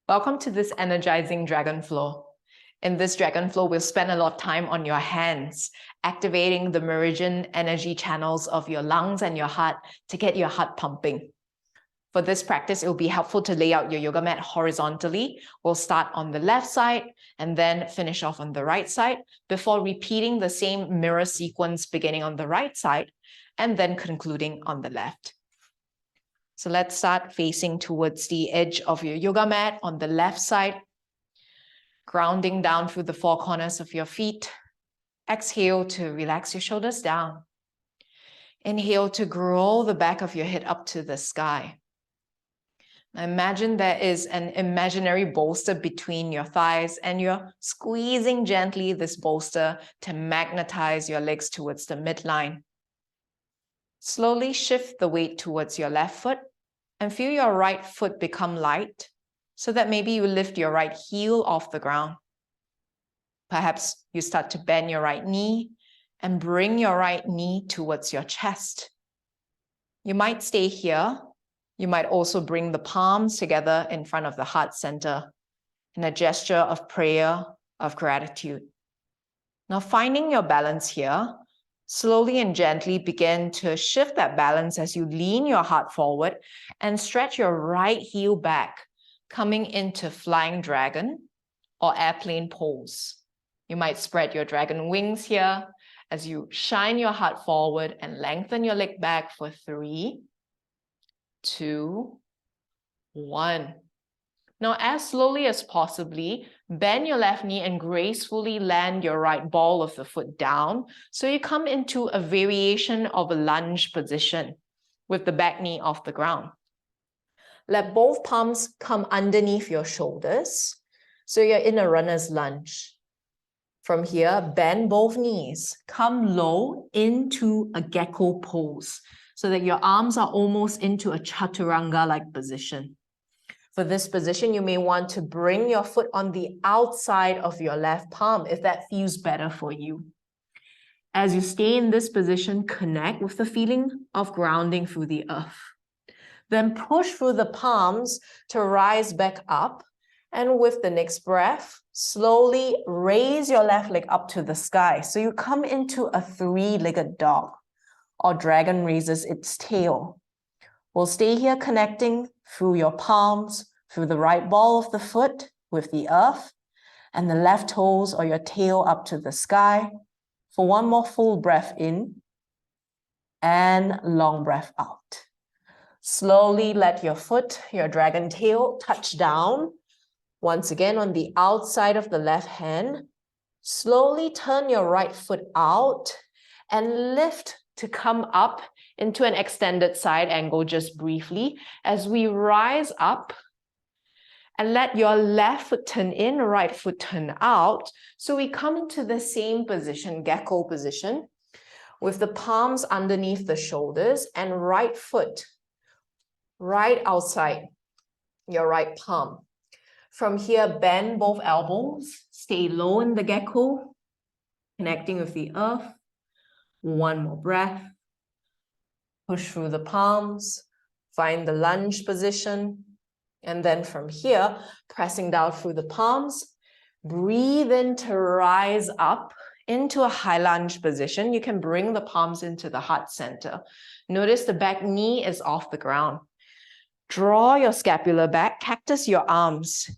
Welcome to this energizing dragon flow. In this dragon flow, we'll spend a lot of time on your hands, activating the meridian energy channels of your lungs and your heart to get your heart pumping. For this practice, it will be helpful to lay out your yoga mat horizontally. We'll start on the left side and then finish off on the right side before repeating the same mirror sequence beginning on the right side and then concluding on the left. So let's start facing towards the edge of your yoga mat on the left side, grounding down through the four corners of your feet. Exhale to relax your shoulders down. Inhale to grow the back of your head up to the sky. Now imagine there is an imaginary bolster between your thighs and you're squeezing gently this bolster to magnetize your legs towards the midline. Slowly shift the weight towards your left foot and feel your right foot become light so that maybe you lift your right heel off the ground. Perhaps you start to bend your right knee and bring your right knee towards your chest. You might stay here. You might also bring the palms together in front of the heart center in a gesture of prayer, of gratitude. Now finding your balance here, slowly and gently begin to shift that balance as you lean your heart forward and stretch your right heel back, coming into flying dragon or airplane pose. You might spread your dragon wings here as you shine your heart forward and lengthen your leg back for 3, 2, 1. Now, as slowly as possibly, bend your left knee and gracefully land your right ball of the foot down. So you come into a variation of a lunge position with the back knee off the ground. Let both palms come underneath your shoulders. So you're in a runner's lunge. From here, bend both knees. Come low into a gecko pose so that your arms are almost into a chaturanga-like position. For this position, you may want to bring your foot on the outside of your left palm if that feels better for you. As you stay in this position, connect with the feeling of grounding through the earth. Then push through the palms to rise back up. And with the next breath, slowly raise your left leg up to the sky. So you come into a 3-legged dog, or dragon raises its tail. We'll stay here connecting through your palms, through the right ball of the foot with the earth, and the left toes or your tail up to the sky for one more full breath in and long breath out. Slowly let your foot, your dragon tail, touch down. Once again on the outside of the left hand. Slowly turn your right foot out and lift to come up into an extended side angle just briefly as we rise up and let your left foot turn in, right foot turn out. So we come into the same position, gecko position, with the palms underneath the shoulders and right foot right outside your right palm. From here, bend both elbows, stay low in the gecko, connecting with the earth. One more breath. Push through the palms, find the lunge position. And then from here, pressing down through the palms, breathe in to rise up into a high lunge position. You can bring the palms into the heart center. Notice the back knee is off the ground. Draw your scapula back, cactus your arms,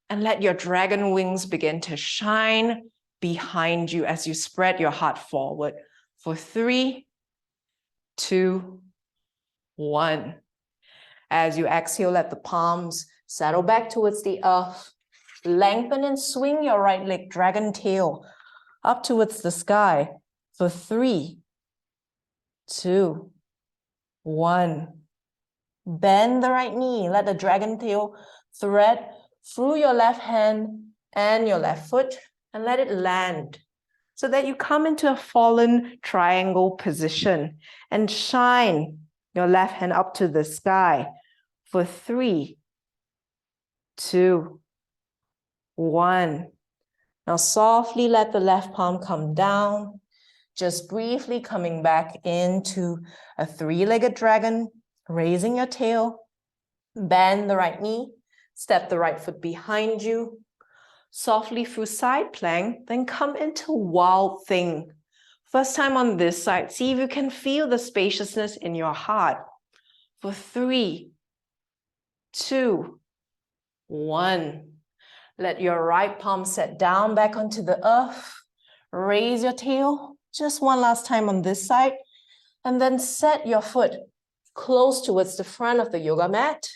and let your dragon wings begin to shine behind you as you spread your heart forward for 3, 2, 1. As you exhale, let the palms settle back towards the earth. Lengthen and swing your right leg, dragon tail, up towards the sky for 3, 2, 1. Bend the right knee. Let the dragon tail thread through your left hand and your left foot and let it land so that you come into a fallen triangle position and shine your left hand up to the sky for 3, 2, 1. Now softly let the left palm come down, just briefly coming back into a 3-legged dragon, raising your tail, bend the right knee, Step the right foot behind you. Softly through side plank, then come into wild thing. First time on this side, see if you can feel the spaciousness in your heart. For 3, 2, 1. Let your right palm set down back onto the earth. Raise your tail. Just one last time on this side. And then set your foot close towards the front of the yoga mat.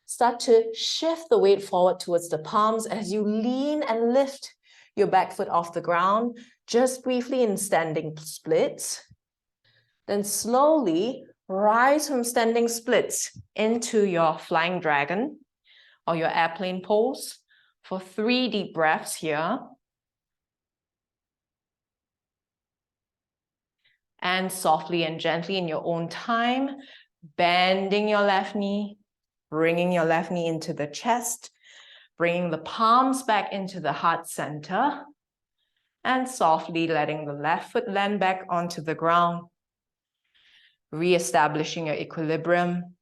Start to shift the weight forward towards the palms as you lean and lift your back foot off the ground, just briefly in standing splits. Then slowly rise from standing splits into your flying dragon or your airplane pose for 3 deep breaths here. And softly and gently in your own time, bending your left knee, bringing your left knee into the chest, bringing the palms back into the heart center, and softly letting the left foot land back onto the ground, reestablishing your equilibrium.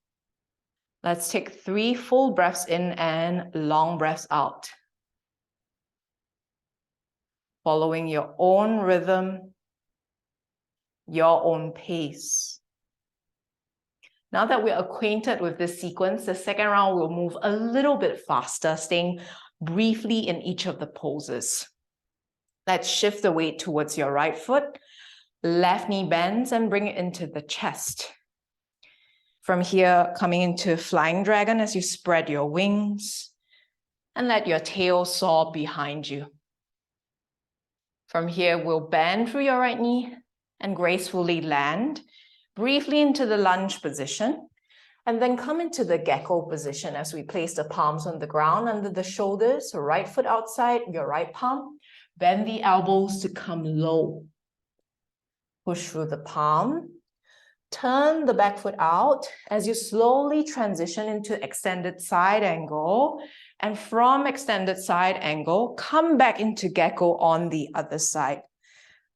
Let's take 3 full breaths in and long breaths out. Following your own rhythm, your own pace. Now that we're acquainted with this sequence, the second round will move a little bit faster, staying briefly in each of the poses. Let's shift the weight towards your right foot. Left knee bends and bring it into the chest. From here, coming into flying dragon as you spread your wings and let your tail soar behind you. From here, we'll bend through your right knee and gracefully land briefly into the lunge position, and then come into the gecko position as we place the palms on the ground under the shoulders, right foot outside, your right palm. Bend the elbows to come low. Push through the palm. Turn the back foot out as you slowly transition into extended side angle. And from extended side angle, come back into gecko on the other side.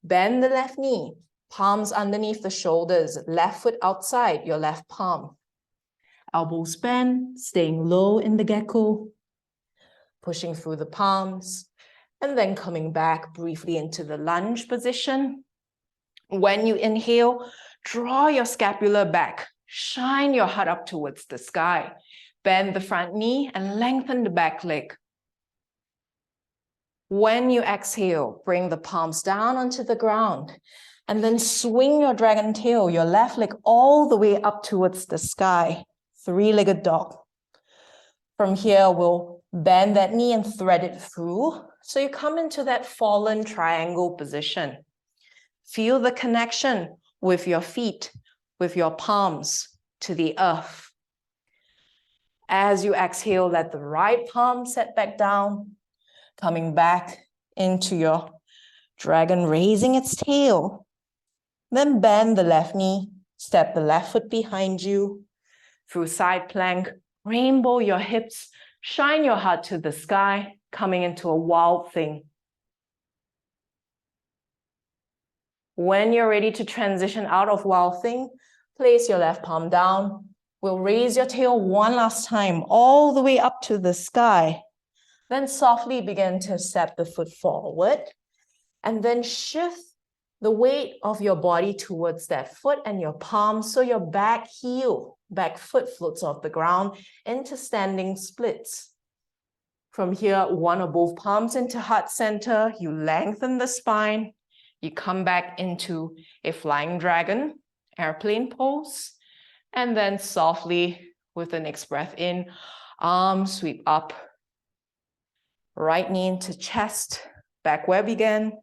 Bend the left knee. Palms underneath the shoulders, left foot outside your left palm. Elbows bend, staying low in the gecko. Pushing through the palms, and then coming back briefly into the lunge position. When you inhale, draw your scapula back. Shine your heart up towards the sky. Bend the front knee and lengthen the back leg. When you exhale, bring the palms down onto the ground. And then swing your dragon tail, your left leg all the way up towards the sky. 3-legged dog. From here, we'll bend that knee and thread it through. So you come into that fallen triangle position. Feel the connection with your feet, with your palms to the earth. As you exhale, let the right palm set back down, coming back into your dragon, raising its tail. Then bend the left knee, step the left foot behind you. Through side plank, rainbow your hips, shine your heart to the sky, coming into a wild thing. When you're ready to transition out of wild thing, place your left palm down. We'll raise your tail one last time, all the way up to the sky. Then softly begin to step the foot forward, and then shift the weight of your body towards that foot and your palms, so your back heel, back foot floats off the ground into standing splits. From here, one or both palms into heart center, you lengthen the spine, you come back into a flying dragon, airplane pose, and then softly, with the next breath in, arms sweep up, right knee into chest, back where we began.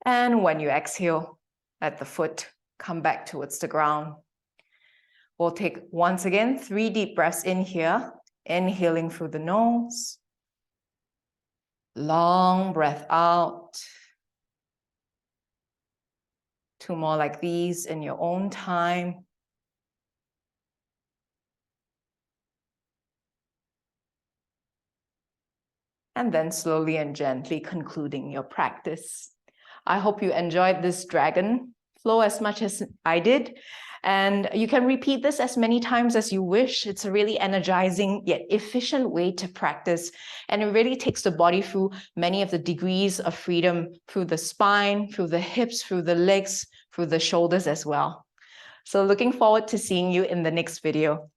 And when you exhale, let the foot come back towards the ground. We'll take, once again, 3 deep breaths in here. Inhaling through the nose. Long breath out. 2 more like these in your own time. And then slowly and gently concluding your practice. I hope you enjoyed this dragon flow as much as I did. And you can repeat this as many times as you wish. It's a really energizing yet efficient way to practice. And it really takes the body through many of the degrees of freedom, through the spine, through the hips, through the legs, through the shoulders as well. So looking forward to seeing you in the next video.